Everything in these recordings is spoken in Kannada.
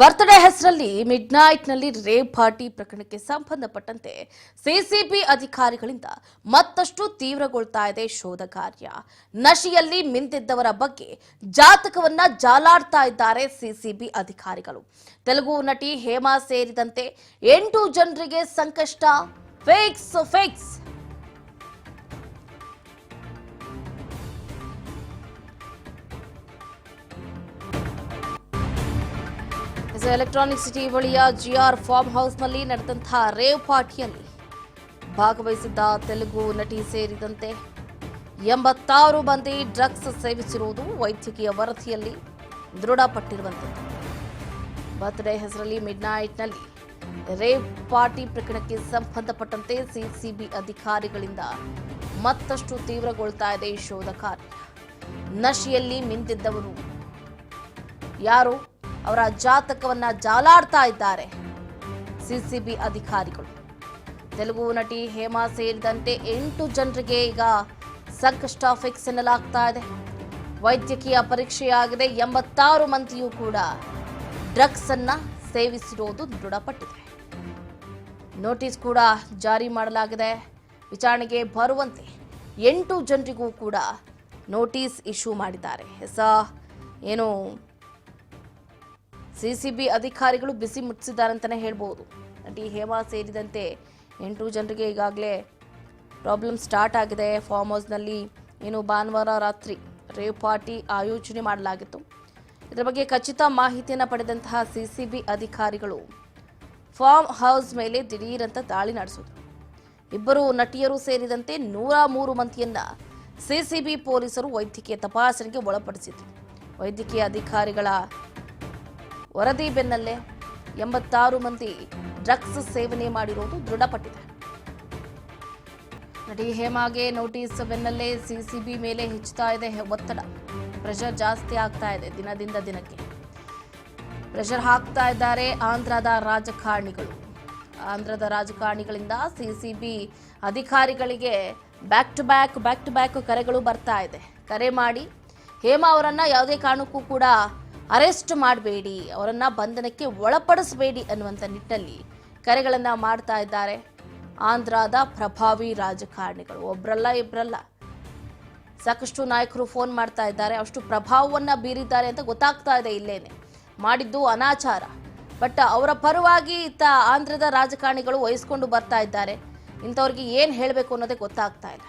ಬರ್ತ್ಡೇ ಹೆಸರಲ್ಲಿ ಮಿಡ್ನೈಟ್ನಲ್ಲಿ ರೇಪ್ ಪಾರ್ಟಿ ಪ್ರಕರಣಕ್ಕೆ ಸಂಬಂಧಪಟ್ಟಂತೆ ಸಿಸಿಬಿ ಅಧಿಕಾರಿಗಳಿಂದ ಮತ್ತಷ್ಟು ತೀವ್ರಗೊಳ್ತಾ ಇದೆ ಶೋಧ ಕಾರ್ಯ. ನಶೆಯಲ್ಲಿ ಮಿಂದಿದ್ದವರ ಬಗ್ಗೆ ಜಾತಕವನ್ನ ಜಾಲಾಡ್ತಾ ಇದ್ದಾರೆ ಸಿಸಿಬಿ ಅಧಿಕಾರಿಗಳು. ತೆಲುಗು ನಟಿ ಹೇಮಾ ಸೇರಿದಂತೆ 8 ಜನರಿಗೆ ಸಂಕಷ್ಟ. ಫಿಕ್ಸ್ ಎಲೆಕ್ಟ್ರಾನಿಕ್ ಸಿಟಿ ಬಳಿಯ ಜಿಆರ್ ಫಾರ್ಮ್ ಹೌಸ್ನಲ್ಲಿ ನಡೆದಂತಹ ರೇವ್ ಪಾರ್ಟಿಯಲ್ಲಿ ಭಾಗವಹಿಸಿದ್ದ ತೆಲುಗು ನಟಿ ಸೇರಿದಂತೆ 86 ಮಂದಿ ಡ್ರಗ್ಸ್ ಸೇವಿಸಿರುವುದು ವೈದ್ಯಕೀಯ ವರದಿಯಲ್ಲಿ ದೃಢಪಟ್ಟಿರುವಂಥದ್ದು. ಬರ್ತ್ಡೇ ಹೆಸರಲ್ಲಿ ಮಿಡ್ನೈಟ್ನಲ್ಲಿ ರೇವ್ ಪಾರ್ಟಿ ಪ್ರಕರಣಕ್ಕೆ ಸಂಬಂಧಪಟ್ಟಂತೆ ಸಿಸಿಬಿ ಅಧಿಕಾರಿಗಳಿಂದ ಮತ್ತಷ್ಟು ತೀವ್ರಗೊಳ್ತಾ ಇದೆ ಶೋಧ ಕಾರ್ಯ. ನಶೆಯಲ್ಲಿ ಮಿಂದಿದ್ದವರು ಯಾರು, ಅವರ ಜಾತಕವನ್ನ ಜಾಲಾಡ್ತಾ ಇದ್ದಾರೆ ಸಿಸಿಬಿ ಅಧಿಕಾರಿಗಳು. ತೆಲುಗು ನಟಿ ಹೇಮಾ ಸೇರಿದಂತೆ 8 ಜನರಿಗೆ ಈಗ ಸಂಕಷ್ಟ ಫಿಕ್ಸ್ ಎನ್ನಲಾಗ್ತಾ ಇದೆ. ವೈದ್ಯಕೀಯ ಪರೀಕ್ಷೆಯಾಗಿದೆ. 86 ಮಂದಿಯೂ ಕೂಡ ಡ್ರಗ್ಸ್ ಅನ್ನ ಸೇವಿಸಿರುವುದು ದೃಢಪಟ್ಟಿದೆ. ನೋಟಿಸ್ ಕೂಡ ಜಾರಿ ಮಾಡಲಾಗಿದೆ. ವಿಚಾರಣೆಗೆ ಬರುವಂತೆ 8 ಜನರಿಗೂ ಕೂಡ ನೋಟಿಸ್ ಇಶ್ಯೂ ಮಾಡಿದ್ದಾರೆ. ಏನು ಸಿಸಿಬಿ ಅಧಿಕಾರಿಗಳು ಬಿಸಿ ಮುಟ್ಟಿಸಿದ್ದಾರೆ ಅಂತಾನೆ ಹೇಳ್ಬೋದು. ನಟಿ ಹೇಮಾ ಸೇರಿದಂತೆ 8 ಜನರಿಗೆ ಈಗಾಗಲೇ ಪ್ರಾಬ್ಲಮ್ ಸ್ಟಾರ್ಟ್ ಆಗಿದೆ. ಫಾರ್ಮ್ ಹೌಸ್ನಲ್ಲಿ ಭಾನುವಾರ ರಾತ್ರಿ ರೇವ್ ಪಾರ್ಟಿ ಆಯೋಜನೆ ಮಾಡಲಾಗಿತ್ತು. ಇದರ ಬಗ್ಗೆ ಖಚಿತ ಮಾಹಿತಿಯನ್ನು ಪಡೆದಂತಹ ಸಿಸಿಬಿ ಅಧಿಕಾರಿಗಳು ಫಾರ್ಮ್ ಹೌಸ್ ಮೇಲೆ ದಿಢೀರಂತ ದಾಳಿ ನಡೆಸಿದರು. 2 ನಟಿಯರು ಸೇರಿದಂತೆ 103 ಮಂದಿಯನ್ನ ಸಿಸಿಬಿ ಪೊಲೀಸರು ವೈದ್ಯಕೀಯ ತಪಾಸಣೆಗೆ ಒಳಪಡಿಸಿದರು. ವೈದ್ಯಕೀಯ ಅಧಿಕಾರಿಗಳ ವರದಿ ಬೆನ್ನಲ್ಲೇ 86 ಮಂದಿ ಡ್ರಗ್ಸ್ ಸೇವನೆ ಮಾಡಿರುವುದು ದೃಢಪಟ್ಟಿದೆ. ನಟಿ ಹೇಮಾಗೆ ನೋಟಿಸ್ ಬೆನ್ನಲ್ಲೇ ಸಿಸಿಬಿ ಮೇಲೆ ಹೆಚ್ಚುತ್ತಾ ಇದೆ ಒತ್ತಡ. ಪ್ರೆಷರ್ ಜಾಸ್ತಿ ಆಗ್ತಾ ಇದೆ. ದಿನದಿಂದ ದಿನಕ್ಕೆ ಪ್ರೆಷರ್ ಹಾಕ್ತಾ ಇದ್ದಾರೆ ಆಂಧ್ರದ ರಾಜಕಾರಣಿಗಳು. ಆಂಧ್ರದ ರಾಜಕಾರಣಿಗಳಿಂದ ಸಿಸಿಬಿ ಅಧಿಕಾರಿಗಳಿಗೆ ಬ್ಯಾಕ್ ಟು ಬ್ಯಾಕ್ ಕರೆಗಳು ಬರ್ತಾ ಇದೆ. ಕರೆ ಮಾಡಿ ಹೇಮಾ ಅವರನ್ನ ಯಾವುದೇ ಕಾರಣಕ್ಕೂ ಕೂಡ ಅರೆಸ್ಟ್ ಮಾಡಬೇಡಿ, ಅವರನ್ನ ಬಂಧನಕ್ಕೆ ಒಳಪಡಿಸಬೇಡಿ ಅನ್ನುವಂಥ ನಿಟ್ಟಿನಲ್ಲಿ ಕರೆಗಳನ್ನ ಮಾಡ್ತಾ ಇದ್ದಾರೆ ಆಂಧ್ರದ ಪ್ರಭಾವಿ ರಾಜಕಾರಣಿಗಳು. ಒಬ್ರಲ್ಲ ಇಬ್ರಲ್ಲ, ಸಾಕಷ್ಟು ನಾಯಕರು ಫೋನ್ ಮಾಡ್ತಾ ಇದ್ದಾರೆ. ಅಷ್ಟು ಪ್ರಭಾವವನ್ನ ಬೀರಿದ್ದಾರೆ ಅಂತ ಗೊತ್ತಾಗ್ತಾ ಇದೆ. ಇಲ್ಲೇನೆ ಮಾಡಿದ್ದು ಅನಾಚಾರ. ಬಟ್ ಅವರ ಪರವಾಗಿ ಇತ್ತ ಆಂಧ್ರದ ರಾಜಕಾರಣಿಗಳು ವಹಿಸ್ಕೊಂಡು ಬರ್ತಾ ಇದ್ದಾರೆ. ಇಂಥವ್ರಿಗೆ ಏನು ಹೇಳಬೇಕು ಅನ್ನೋದೇ ಗೊತ್ತಾಗ್ತಾ ಇಲ್ಲ.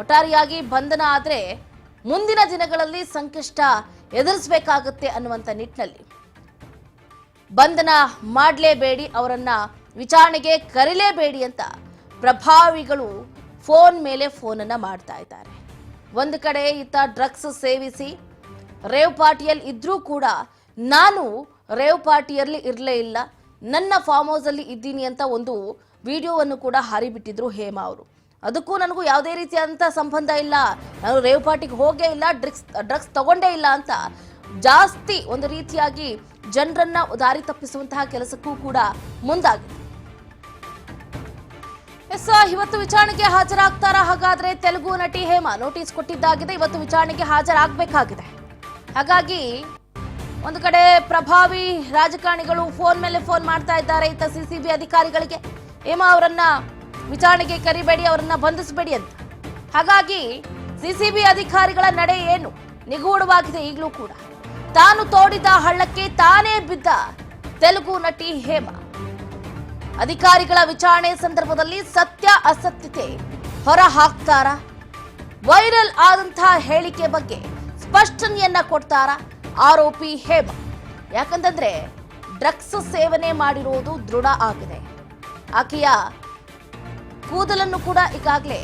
ಒಟ್ಟಾರೆಯಾಗಿ ಬಂಧನ ಆದರೆ ಮುಂದಿನ ದಿನಗಳಲ್ಲಿ ಸಂಕಷ್ಟ ಎದುರಿಸಬೇಕಾಗುತ್ತೆ ಅನ್ನುವಂಥ ನಿಟ್ಟಿನಲ್ಲಿ ಬಂಧನ ಮಾಡಲೇಬೇಡಿ, ಅವರನ್ನ ವಿಚಾರಣೆಗೆ ಕರೀಲೇಬೇಡಿ ಅಂತ ಪ್ರಭಾವಿಗಳು ಫೋನ್ ಮೇಲೆ ಫೋನನ್ನ ಮಾಡ್ತಾ ಇದ್ದಾರೆ. ಒಂದು ಕಡೆ ಇತ್ತ ಡ್ರಗ್ಸ್ ಸೇವಿಸಿ ರೇವ್ ಪಾರ್ಟಿಯಲ್ಲಿ ಇದ್ರೂ ಕೂಡ ನಾನು ರೇವ್ ಪಾರ್ಟಿಯಲ್ಲಿ ಇರಲೇ ಇಲ್ಲ, ನನ್ನ ಫಾರ್ಮ್ ಹೌಸ್ ಅಲ್ಲಿ ಇದ್ದೀನಿ ಅಂತ ಒಂದು ವಿಡಿಯೋವನ್ನು ಕೂಡ ಹಾರಿಬಿಟ್ಟಿದ್ರು ಹೇಮಾ ಅವರು. ಅದಕ್ಕೂ ನನಗೂ ಯಾವುದೇ ರೀತಿಯಾದಂಥ ಸಂಬಂಧ ಇಲ್ಲ, ನಾನು ರೇವ್ ಪಾರ್ಟಿಗೆ ಹೋಗೇ ಇಲ್ಲ, ಡ್ರಗ್ಸ್ ತಗೊಂಡೇ ಇಲ್ಲ ಅಂತ ಜಾಸ್ತಿ ಒಂದು ರೀತಿಯಾಗಿ ಜನರನ್ನ ದಾರಿ ತಪ್ಪಿಸುವಂತಹ ಕೆಲಸಕ್ಕೂ ಕೂಡ ಮುಂದಾಗಿದೆ. ಇವತ್ತು ವಿಚಾರಣೆಗೆ ಹಾಜರಾಗ್ತಾರಾ? ಹಾಗಾದ್ರೆ ತೆಲುಗು ನಟಿ ಹೇಮಾ ನೋಟಿಸ್ ಕೊಟ್ಟಿದ್ದಾಗಿದೆ. ಇವತ್ತು ವಿಚಾರಣೆಗೆ ಹಾಜರಾಗಬೇಕಾಗಿದೆ. ಹಾಗಾಗಿ ಒಂದು ಕಡೆ ಪ್ರಭಾವಿ ರಾಜಕಾರಣಿಗಳು ಫೋನ್ ಮೇಲೆ ಫೋನ್ ಮಾಡ್ತಾ ಇದ್ದಾರೆ ಇತ್ತ ಸಿಸಿಬಿ ಅಧಿಕಾರಿಗಳಿಗೆ, ಹೇಮಾ ಅವರನ್ನ ವಿಚಾರಣೆಗೆ ಕರಿಬೇಡಿ, ಅವರನ್ನ ಬಂಧಿಸಬೇಡಿ ಅಂತ. ಹಾಗಾಗಿ ಸಿಸಿಬಿ ಅಧಿಕಾರಿಗಳ ನಡೆ ಏನು ನಿಗೂಢವಾಗಿದೆ. ಈಗಲೂ ಕೂಡ ತಾನು ತೋಡಿದ ಹಳ್ಳಕ್ಕೆ ತಾನೇ ಬಿದ್ದ ತೆಲುಗು ನಟಿ ಹೇಮಾ. ಅಧಿಕಾರಿಗಳ ವಿಚಾರಣೆ ಸಂದರ್ಭದಲ್ಲಿ ಸತ್ಯ ಅಸತ್ಯತೆ ಹೊರ ಹಾಕ್ತಾರ? ವೈರಲ್ ಆದಂತಹ ಹೇಳಿಕೆ ಬಗ್ಗೆ ಸ್ಪಷ್ಟನೆಯನ್ನ ಕೊಡ್ತಾರ ಆರೋಪಿ ಹೇಮಾ? ಯಾಕಂತಂದ್ರೆ ಡ್ರಗ್ಸ್ ಸೇವನೆ ಮಾಡಿರೋದು ದೃಢ ಆಗಿದೆ. ಆಕೆಯ ಕೂದಲನ್ನು ಕೂಡ ಈಗಾಗಲೇ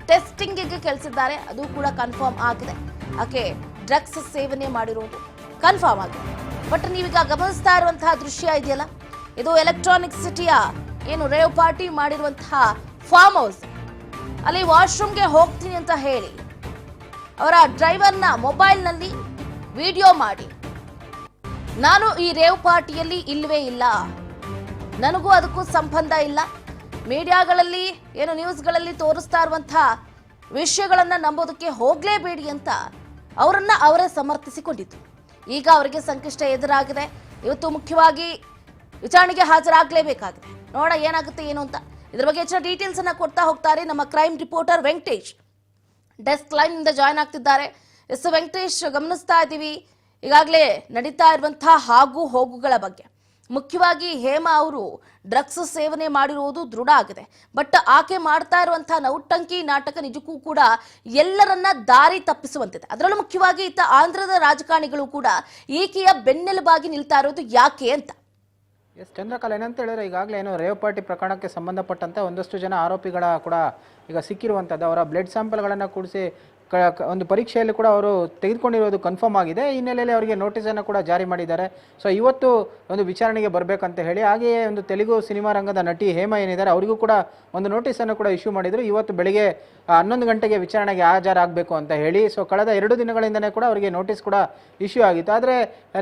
ಟೆಸ್ಟಿಂಗ್ಗೆ ಕಳಿಸಿದ್ದಾರೆ. ಅದು ಕೂಡ ಕನ್ಫರ್ಮ್ ಆಗಿದೆ. ಆಕೆ ಡ್ರಗ್ಸ್ ಸೇವನೆ ಮಾಡಿರೋದು ಕನ್ಫರ್ಮ್ ಆಗಿದೆ. ಬಟ್ ನೀವೀಗ ಗಮನಿಸ್ತಾ ಇರುವಂತಹ ದೃಶ್ಯ ಇದೆಯಲ್ಲ, ಇದು ಎಲೆಕ್ಟ್ರಾನಿಕ್ ಸಿಟಿಯ ರೇವ್ ಪಾರ್ಟಿ ಮಾಡಿರುವಂತಹ ಫಾರ್ಮ್ ಹೌಸ್. ಅಲ್ಲಿ ವಾಶ್ರೂಮ್ಗೆ ಹೋಗ್ತೀನಿ ಅಂತ ಹೇಳಿ ಅವರ ಡ್ರೈವರ್ನ ಮೊಬೈಲ್ನಲ್ಲಿ ವಿಡಿಯೋ ಮಾಡಿ, ನಾನು ಈ ರೇವ್ ಪಾರ್ಟಿಯಲ್ಲಿ ಇಲ್ಲವೇ ಇಲ್ಲ, ನನಗೂ ಅದಕ್ಕೂ ಸಂಬಂಧ ಇಲ್ಲ, ಮೀಡಿಯಾಗಳಲ್ಲಿ ನ್ಯೂಸ್ಗಳಲ್ಲಿ ತೋರಿಸ್ತಾ ಇರುವಂತಹ ವಿಷಯಗಳನ್ನ ನಂಬೋದಕ್ಕೆ ಹೋಗಲೇಬೇಡಿ ಅಂತ ಅವರನ್ನ ಅವರೇ ಸಮರ್ಥಿಸಿಕೊಂಡಿದ್ರು. ಈಗ ಅವರಿಗೆ ಸಂಕಷ್ಟ ಎದುರಾಗಿದೆ. ಇವತ್ತು ಮುಖ್ಯವಾಗಿ ವಿಚಾರಣೆಗೆ ಹಾಜರಾಗಲೇಬೇಕಾಗಿದೆ. ನೋಡೋಣ ಏನಾಗುತ್ತೆ ಏನು ಅಂತ. ಇದ್ರ ಬಗ್ಗೆ ಹೆಚ್ಚಿನ ಡೀಟೇಲ್ಸ್ ಅನ್ನ ಕೊಡ್ತಾ ಹೋಗ್ತಾರೆ ನಮ್ಮ crime reporter Venkatesh. Desk line ಇಂದ ಜಾಯ್ನ್ ಆಗ್ತಿದ್ದಾರೆ. ಎಸ್ ವೆಂಕಟೇಶ್, ಗಮನಿಸ್ತಾ ಇದ್ದೀವಿ ಈಗಾಗಲೇ ನಡೀತಾ ಇರುವಂತಹ ಆಗು ಹೋಗುಗಳ ಬಗ್ಗೆ. ಮುಖ್ಯವಾಗಿ ಹೇಮಾ ಅವರು ಡ್ರಗ್ಸ್ ಸೇವನೆ ಮಾಡಿರುವುದು ದೃಢ ಆಗಿದೆ. ಬಟ್ ಆಕೆ ಮಾಡ್ತಾ ಇರುವಂತಹ ನೌಟಂಕಿ ನಾಟಕ ನಿಜಕ್ಕೂ ಕೂಡ ಎಲ್ಲರನ್ನ ದಾರಿ ತಪ್ಪಿಸುವಂತಿದೆ. ಅದರಲ್ಲೂ ಮುಖ್ಯವಾಗಿ ಇತ್ತ ಆಂಧ್ರದ ರಾಜಕಾರಣಿಗಳು ಕೂಡ ಈಕೆಯ ಬೆನ್ನೆಲುಬಾಗಿ ನಿಲ್ತಾ ಇರೋದು ಯಾಕೆ ಅಂತ. ಎಸ್ ಚಂದ್ರಕಲಾ, ಏನಂತ ಹೇಳಿದ್ರೆ ಈಗಾಗಲೇ ಏನೋ ರೇವ್ ಪಾರ್ಟಿ ಪ್ರಕರಣಕ್ಕೆ ಸಂಬಂಧಪಟ್ಟಂತೆ ಒಂದಷ್ಟು ಜನ ಆರೋಪಿಗಳ ಕೂಡ ಈಗ ಸಿಕ್ಕಿರುವಂಥದ್ದು. ಅವರ ಬ್ಲಡ್ ಸ್ಯಾಂಪಲ್ಗಳನ್ನು ಕೂಡಿಸಿ ಒಂದು ಪರೀಕ್ಷೆಯಲ್ಲಿ ಕೂಡ ಅವರು ತೆಗೆದುಕೊಂಡಿರೋದು ಕನ್ಫರ್ಮ್ ಆಗಿದೆ. ಈ ಹಿನ್ನೆಲೆಯಲ್ಲಿ ಅವರಿಗೆ ನೋಟಿಸನ್ನು ಕೂಡ ಜಾರಿ ಮಾಡಿದ್ದಾರೆ. ಸೊ ಇವತ್ತು ಒಂದು ವಿಚಾರಣೆಗೆ ಬರಬೇಕಂತ ಹೇಳಿ, ಹಾಗೆಯೇ ಒಂದು ತೆಲುಗು ಸಿನಿಮಾ ರಂಗದ ನಟಿ ಹೇಮಾ ಏನಿದ್ದಾರೆ ಅವರಿಗೂ ಕೂಡ ಒಂದು ನೋಟಿಸನ್ನು ಕೂಡ ಇಶ್ಯೂ ಮಾಡಿದರು. ಇವತ್ತು ಬೆಳಿಗ್ಗೆ 11 ಗಂಟೆಗೆ ವಿಚಾರಣೆಗೆ ಹಾಜರಾಗಬೇಕು ಅಂತ ಹೇಳಿ. ಸೊ ಕಳೆದ 2 ದಿನಗಳಿಂದನೇ ಕೂಡ ಅವರಿಗೆ ನೋಟಿಸ್ ಕೂಡ ಇಶ್ಯೂ ಆಗಿತ್ತು. ಆದರೆ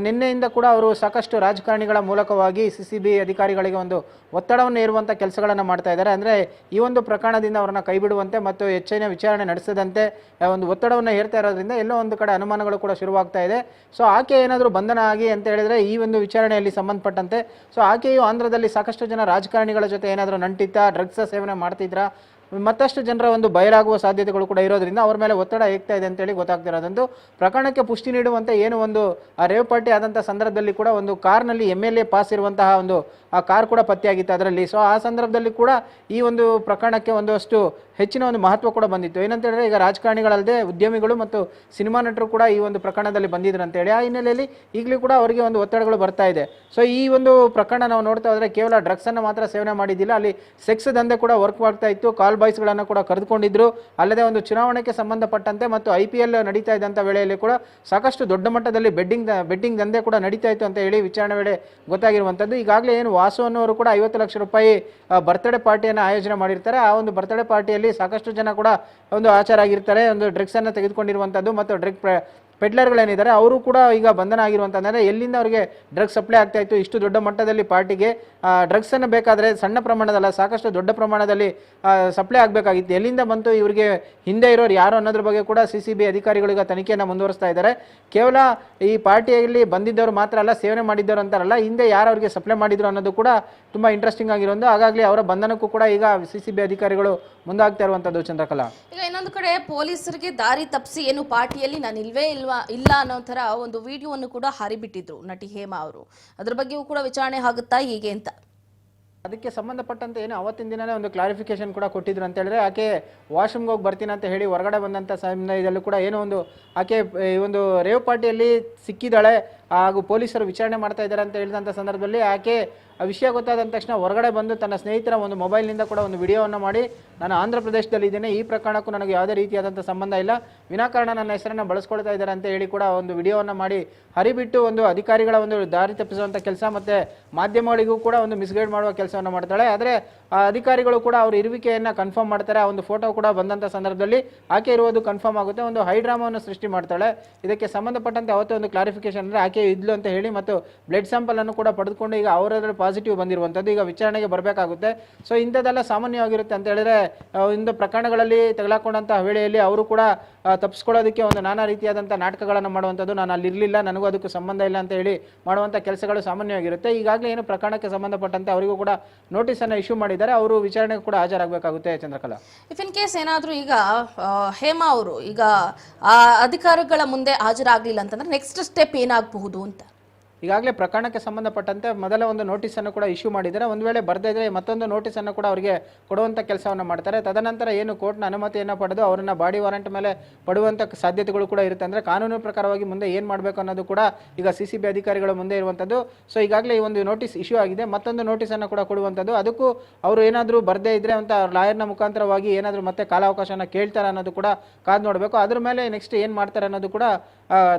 ನಿನ್ನೆಯಿಂದ ಕೂಡ ಅವರು ಸಾಕಷ್ಟು ರಾಜಕಾರಣಿಗಳ ಮೂಲಕವಾಗಿ CCB ಅಧಿಕಾರಿಗಳಿಗೆ ಒಂದು ಒತ್ತಡವನ್ನು ಹೇರುವಂಥ ಕೆಲಸಗಳನ್ನು ಮಾಡ್ತಾ ಇದ್ದಾರೆ. ಅಂದರೆ ಈ ಒಂದು ಪ್ರಕರಣದಿಂದ ಅವರನ್ನು ಕೈಬಿಡುವಂತೆ ಮತ್ತು ಹೆಚ್ಚಿನ ವಿಚಾರಣೆ ನಡೆಸದಂತೆ ಒಂದು ಒತ್ತಡವನ್ನು ಹೇರ್ತಾ ಇರೋದ್ರಿಂದ ಎಲ್ಲೋ ಒಂದು ಕಡೆ ಅನುಮಾನಗಳು ಕೂಡ ಶುರುವಾಗ್ತಾ ಇದೆ. ಸೊ ಆಕೆ ಏನಾದರೂ ಬಂಧನ ಆಗಿ ಅಂತ ಹೇಳಿದ್ರೆ ಈ ಒಂದು ವಿಚಾರಣೆಯಲ್ಲಿ ಸಂಬಂಧಪಟ್ಟಂತೆ ಸೊ ಆಕೆಯು ಆಂಧ್ರದಲ್ಲಿ ಸಾಕಷ್ಟು ಜನ ರಾಜಕಾರಣಿಗಳ ಜೊತೆ ಏನಾದರೂ ನಂಟಿತ್ತಾ, ಡ್ರಗ್ಸ್ ಸೇವನೆ ಮಾಡ್ತಿದ್ರಾ, ಮತ್ತಷ್ಟು ಜನರ ಒಂದು ಬಯಲಾಗುವ ಸಾಧ್ಯತೆಗಳು ಕೂಡ ಇರೋದ್ರಿಂದ ಅವ್ರ ಮೇಲೆ ಒತ್ತಡ ಹೇಗ್ತಾ ಇದೆ ಅಂತೇಳಿ ಗೊತ್ತಾಗ್ತಿರೋದಂತೂ ಪ್ರಕರಣಕ್ಕೆ ಪುಷ್ಟಿ ನೀಡುವಂತೆ ಏನು ಒಂದು ಆ ರೇವ್ ಪಾರ್ಟಿ ಆದಂಥ ಸಂದರ್ಭದಲ್ಲಿ ಕೂಡ ಒಂದು ಕಾರ್ನಲ್ಲಿ MLA ಪಾಸ್ ಇರುವಂತಹ ಒಂದು ಆ ಕಾರ್ ಕೂಡ ಪತ್ತೆಯಾಗಿತ್ತು ಅದರಲ್ಲಿ. ಸೊ ಆ ಸಂದರ್ಭದಲ್ಲಿ ಕೂಡ ಈ ಒಂದು ಪ್ರಕರಣಕ್ಕೆ ಒಂದಷ್ಟು ಹೆಚ್ಚಿನ ಒಂದು ಮಹತ್ವ ಕೂಡ ಬಂದಿತ್ತು. ಏನಂತ ಹೇಳಿದ್ರೆ ಈಗ ರಾಜಕಾರಣಿಗಳಲ್ಲದೆ ಉದ್ಯಮಿಗಳು ಮತ್ತು ಸಿನಿಮಾ ನಟರು ಕೂಡ ಈ ಒಂದು ಪ್ರಕರಣದಲ್ಲಿ ಬಂದಿದ್ರು ಅಂತೇಳಿ. ಆ ಹಿನ್ನೆಲೆಯಲ್ಲಿ ಈಗಲೂ ಕೂಡ ಅವರಿಗೆ ಒಂದು ಒತ್ತಡಗಳು ಬರ್ತಾ ಇದೆ. ಸೊ ಈ ಒಂದು ಪ್ರಕರಣ ನಾವು ನೋಡ್ತಾ ಹೋದರೆ ಕೇವಲ ಡ್ರಗ್ಸನ್ನು ಮಾತ್ರ ಸೇವನೆ ಮಾಡಿದ್ದಿಲ್ಲ, ಅಲ್ಲಿ ಸೆಕ್ಸ್ ದಂಧೆ ಕೂಡ ವರ್ಕ್ ಆಗ್ತಾ ಇತ್ತು. ಕಾಲ್ ಬಾಯ್ಸ್ಗಳನ್ನು ಕೂಡ ಕರೆದುಕೊಂಡಿದ್ರು. ಅಲ್ಲದೆ ಒಂದು ಚುನಾವಣೆಗೆ ಸಂಬಂಧಪಟ್ಟಂತೆ ಮತ್ತು IPL ನಡೀತಾ ಇದ್ದಂಥ ವೇಳೆಯಲ್ಲಿ ಕೂಡ ಸಾಕಷ್ಟು ದೊಡ್ಡ ಮಟ್ಟದಲ್ಲಿ ಬೆಟ್ಟಿಂಗ್ ದಂಧೆ ಕೂಡ ನಡೀತಾ ಇತ್ತು ಅಂತ ಹೇಳಿ ವಿಚಾರಣೆ ವೇಳೆ ಗೊತ್ತಾಗಿರುವಂಥದ್ದು. ಈಗಾಗಲೇ ಏನು ವಾಸು ಅನ್ನೋರು ಕೂಡ 50 ಲಕ್ಷ ರೂಪಾಯಿ ಬರ್ತ್ಡೇ ಪಾರ್ಟಿಯನ್ನು ಆಯೋಜನೆ ಮಾಡಿರ್ತಾರೆ. ಆ ಒಂದು ಬರ್ತ್ಡೇ ಪಾರ್ಟಿಯಲ್ಲಿ ಸಾಕಷ್ಟು ಜನ ಕೂಡ ಒಂದು ಆಚಾರ ಆಗಿರ್ತಾರೆ, ಒಂದು ಡ್ರಗ್ಸನ್ನು ತೆಗೆದುಕೊಂಡಿರುವಂಥದ್ದು ಮತ್ತು ಡ್ರಗ್ ಪೆಡ್ಲರ್ಗಳೇನಿದ್ದಾರೆ ಅವರು ಕೂಡ ಈಗ ಬಂಧನ ಆಗಿರುವಂತಂದ್ರೆ ಎಲ್ಲಿಂದ ಅವರಿಗೆ ಡ್ರಗ್ಸ್ ಸಪ್ಲೈ ಆಗ್ತಾ ಇತ್ತು ಇಷ್ಟು ದೊಡ್ಡ ಮಟ್ಟದಲ್ಲಿ ಪಾರ್ಟಿಗೆ ಡ್ರಗ್ಸ್ ಅನ್ನು ಬೇಕಾದ್ರೆ ಸಣ್ಣ ಪ್ರಮಾಣದಲ್ಲ ಸಾಕಷ್ಟು ದೊಡ್ಡ ಪ್ರಮಾಣದಲ್ಲಿ ಸಪ್ಲೈ ಆಗಬೇಕಾಗಿತ್ತು. ಎಲ್ಲಿಂದ ಬಂತು ಇವರಿಗೆ ಹಿಂದೆ ಇರೋರು ಯಾರು ಅನ್ನೋದ್ರ ಬಗ್ಗೆ ಕೂಡ CCB ಅಧಿಕಾರಿಗಳು ತನಿಖೆಯನ್ನು ಮುಂದುವರಿಸ್ತಾ ಇದ್ದಾರೆ. ಕೇವಲ ಈ ಪಾರ್ಟಿಯಲ್ಲಿ ಬಂದಿದ್ದವರು ಮಾತ್ರ ಅಲ್ಲ, ಸೇವನೆ ಮಾಡಿದ್ದವರು ಅಂತಾರಲ್ಲ, ಹಿಂದೆ ಯಾರು ಅವರಿಗೆ ಸಪ್ಲೈ ಮಾಡಿದ್ರು ಅನ್ನೋದು ಕೂಡ ತುಂಬಾ ಇಂಟ್ರೆಸ್ಟಿಂಗ್ ಆಗಿರೋದು. ಹಾಗಾಗಿ ಅವರ ಬಂಧನಕ್ಕೂ ಕೂಡ ಈಗ CCB ಅಧಿಕಾರಿಗಳು ಮುಂದಾಗ್ತಾ ಇರುವಂತದ್ದು. ಚಂದ್ರಕಲಾ, ಈಗ ಇನ್ನೊಂದು ಕಡೆ ಪೊಲೀಸರಿಗೆ ದಾರಿ ತಪ್ಪಿಸಿ ಏನು ಪಾರ್ಟಿಯಲ್ಲಿ ನಾನು ಇಲ್ಲ ಅನ್ನೋ ತರ ಒಂದು ವಿಡಿಯೋವನ್ನು ಕೂಡ ಹರಿಬಿಟ್ಟಿದ್ರು ನಟಿ ಹೇಮಾ ಅವರು. ಅದ್ರ ಬಗ್ಗೆಯೂ ಕೂಡ ವಿಚಾರಣೆ ಆಗುತ್ತಾ ಹೀಗೆ ಅಂತ ಅದಕ್ಕೆ ಸಂಬಂಧಪಟ್ಟಂತೆ ಏನು ಅವತ್ತಿನ ದಿನನೇ ಒಂದು ಕ್ಲಾರಿಫಿಕೇಶನ್ ಕೂಡ ಕೊಟ್ಟಿದ್ರು ಅಂತ ಹೇಳಿದ್ರೆ, ಆಕೆ ವಾಶ್ರೂಮ್ಗೆ ಹೋಗಿ ಬರ್ತೀನಿ ಅಂತ ಹೇಳಿ ಹೊರಗಡೆ ಬಂದಂಥ ಸಮಯದಲ್ಲೂ ಕೂಡ ಏನೋ ಒಂದು ಆಕೆ ಒಂದು ರೇವ್ ಪಾರ್ಟಿಯಲ್ಲಿ ಸಿಕ್ಕಿದ್ದಾಳೆ ಹಾಗೂ ಪೊಲೀಸರು ವಿಚಾರಣೆ ಮಾಡ್ತಾ ಇದ್ದಾರೆ ಅಂತ ಹೇಳಿದಂಥ ಸಂದರ್ಭದಲ್ಲಿ ಆಕೆ ಆ ವಿಷಯ ಗೊತ್ತಾದ ತಕ್ಷಣ ಹೊರಗಡೆ ಬಂದು ತನ್ನ ಸ್ನೇಹಿತರ ಒಂದು ಮೊಬೈಲ್ನಿಂದ ಕೂಡ ಒಂದು ವಿಡಿಯೋವನ್ನು ಮಾಡಿ, ನಾನು ಆಂಧ್ರ ಪ್ರದೇಶದಲ್ಲಿ ಇದ್ದೇನೆ, ಈ ಪ್ರಕರಣಕ್ಕೂ ನನಗೆ ಯಾವುದೇ ರೀತಿಯಾದಂಥ ಸಂಬಂಧ ಇಲ್ಲ, ವಿನಾಕಾರಣ ನನ್ನ ಹೆಸರನ್ನು ಬಳಸ್ಕೊಳ್ತಾ ಇದ್ದಾರೆ ಅಂತ ಹೇಳಿ ಕೂಡ ಒಂದು ವಿಡಿಯೋವನ್ನು ಮಾಡಿ ಹರಿಬಿಟ್ಟು ಒಂದು ಅಧಿಕಾರಿಗಳ ಒಂದು ದಾರಿ ತಪ್ಪಿಸುವಂಥ ಕೆಲಸ ಮತ್ತು ಮಾಧ್ಯಮಗಳಿಗೂ ಕೂಡ ಒಂದು ಮಿಸ್ಗೈಡ್ ಮಾಡುವ ಕೆಲಸವನ್ನು ಮಾಡ್ತಾಳೆ. ಆದರೆ ಆ ಅಧಿಕಾರಿಗಳು ಕೂಡ ಅವ್ರ ಇರುವಿಕೆಯನ್ನು ಕನ್ಫರ್ಮ್ ಮಾಡ್ತಾರೆ. ಆ ಒಂದು ಫೋಟೋ ಕೂಡ ಬಂದಂಥ ಸಂದರ್ಭದಲ್ಲಿ ಆಕೆ ಇರುವುದು ಕನ್ಫರ್ಮ್ ಆಗುತ್ತೆ. ಒಂದು ಹೈಡ್ರಾಮಾವನ್ನು ಸೃಷ್ಟಿ ಮಾಡ್ತಾಳೆ. ಇದಕ್ಕೆ ಸಂಬಂಧಪಟ್ಟಂತೆ ಅವತ್ತೇ ಒಂದು ಕ್ಲಾರಿಫಿಕೇಶನ್ ಅಂದರೆ ಆಕೆ ಇದ್ಲು ಅಂತ ಹೇಳಿ ಮತ್ತು ಬ್ಲಡ್ ಸ್ಯಾಂಪಲ್ ಅನ್ನು ಕೂಡ ಪಡೆದುಕೊಂಡು ಈಗ ಅವರ ಪಾಸಿಟಿವ್ ಬಂದಿರುವಂಥದ್ದು ಈಗ ವಿಚಾರಣೆಗೆ ಬರಬೇಕಾಗುತ್ತೆ. ಸೊ ಇಂಥದ್ದೆಲ್ಲ ಸಾಮಾನ್ಯವಾಗಿರುತ್ತೆ ಅಂತ ಹೇಳಿದ್ರೆ ಇಂದು ಪ್ರಕರಣಗಳಲ್ಲಿ ತೆಗೆದುಕೊಂಡಂತಹ ವೇಳೆಯಲ್ಲಿ ಅವರು ಕೂಡ ತಪ್ಪಿಸ್ಕೊಳ್ಳೋದಕ್ಕೆ ಒಂದು ನಾನಾ ರೀತಿಯಾದಂಥ ನಾಟಕಗಳನ್ನು ಮಾಡುವಂಥದ್ದು, ನಾನು ಅಲ್ಲಿ ಇರಲಿಲ್ಲ, ನನಗೂ ಅದಕ್ಕೂ ಸಂಬಂಧ ಇಲ್ಲ ಅಂತ ಹೇಳಿ ಮಾಡುವಂಥ ಕೆಲಸಗಳು ಸಾಮಾನ್ಯವಾಗಿರುತ್ತೆ. ಈಗಾಗಲೇ ಏನು ಪ್ರಕರಣಕ್ಕೆ ಸಂಬಂಧಪಟ್ಟಂತೆ ಅವರಿಗೂ ಕೂಡ ನೋಟಿಸನ್ನು ಇಶ್ಯೂ ಮಾಡಿದ್ದಾರೆ. ಅವರು ವಿಚಾರಣೆಗೆ ಕೂಡ ಹಾಜರಾಗಬೇಕಾಗುತ್ತೆ. ಚಂದ್ರಕಲಾ, ಇಫ್ ಇನ್ ಕೇಸ್ ಏನಾದರೂ ಈಗ ಹೇಮಾ ಅವರು ಈಗ ಅಧಿಕಾರಿಗಳ ಮುಂದೆ ಹಾಜರಾಗಲಿಲ್ಲ ಅಂತಂದ್ರೆ ನೆಕ್ಸ್ಟ್ ಸ್ಟೆಪ್ ಏನಾಗಬಹುದು ಅಂತ ಈಗಾಗಲೇ ಪ್ರಕರಣಕ್ಕೆ ಸಂಬಂಧಪಟ್ಟಂತೆ ಮೊದಲ ಒಂದು ನೋಟಿಸನ್ನು ಕೂಡ ಇಶ್ಯೂ ಮಾಡಿದ್ದಾರೆ. ಒಂದು ವೇಳೆ ಬರದೇ ಇದ್ರೆ ಮತ್ತೊಂದು ನೋಟಿಸನ್ನು ಕೂಡ ಅವರಿಗೆ ಕೊಡುವಂಥ ಕೆಲಸವನ್ನು ಮಾಡ್ತಾರೆ. ತದನಂತರ ಏನು ಕೋರ್ಟ್ನ ಅನುಮತಿಯನ್ನು ಪಡೆದು ಅವರನ್ನು ಬಾಡಿ ವಾರೆಂಟ್ ಮೇಲೆ ಪಡುವಂಥ ಸಾಧ್ಯತೆಗಳು ಕೂಡ ಇರುತ್ತೆ. ಅಂದರೆ ಕಾನೂನು ಪ್ರಕಾರವಾಗಿ ಮುಂದೆ ಏನು ಮಾಡಬೇಕು ಅನ್ನೋದು ಕೂಡ ಈಗ CCB ಅಧಿಕಾರಿಗಳ ಮುಂದೆ ಇರುವಂಥದ್ದು. ಸೊ ಈಗಾಗಲೇ ಈ ಒಂದು ನೋಟಿಸ್ ಇಶ್ಯೂ ಆಗಿದೆ, ಮತ್ತೊಂದು ನೋಟಿಸನ್ನು ಕೂಡ ಕೊಡುವಂಥದ್ದು. ಅದಕ್ಕೂ ಅವರು ಏನಾದರೂ ಬರದೇ ಇದ್ರೆ ಅಂತ ಲಾಯರ್ನ ಮುಖಾಂತರವಾಗಿ ಏನಾದರೂ ಮತ್ತೆ ಕಾಲಾವಕಾಶನ ಕೇಳ್ತಾರೆ ಅನ್ನೋದು ಕೂಡ ಕಾದು ನೋಡಬೇಕು. ಅದ್ರ ಮೇಲೆ ನೆಕ್ಸ್ಟ್ ಏನು ಮಾಡ್ತಾರೆ ಅನ್ನೋದು ಕೂಡ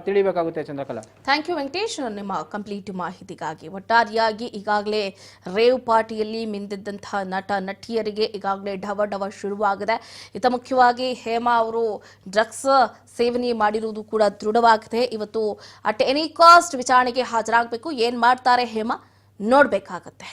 ತಿಳಿಬೇಕಾಗುತ್ತೆ. ಚಂದ್ರಕಲಾ, ಥ್ಯಾಂಕ್ ಯು ವೆಂಕಟೇಶ್ ನಿಮ್ಮ ಕಂಪ್ಲೀಟ್ ಮಾಹಿತಿಗಾಗಿ. ಒಟ್ಟಾರೆಯಾಗಿ ಈಗಾಗಲೇ ರೇವ್ ಪಾರ್ಟಿಯಲ್ಲಿ ಮಿಂದಿದ್ದಂತಹ ನಟ ನಟಿಯರಿಗೆ ಈಗಾಗಲೇ ಢವ ಶುರುವಾಗಿದೆ. ಇತ ಮುಖ್ಯವಾಗಿ ಹೇಮಾ ಅವರು ಡ್ರಗ್ಸ್ ಸೇವನೆ ಮಾಡಿರುವುದು ಕೂಡ ದೃಢವಾಗಿದೆ. ಇವತ್ತು ಅಟ್ ಎನಿ ಕಾಸ್ಟ್ ವಿಚಾರಣೆಗೆ ಹಾಜರಾಗಬೇಕು. ಏನ್ ಮಾಡ್ತಾರೆ ಹೇಮಾ ನೋಡ್ಬೇಕಾಗತ್ತೆ.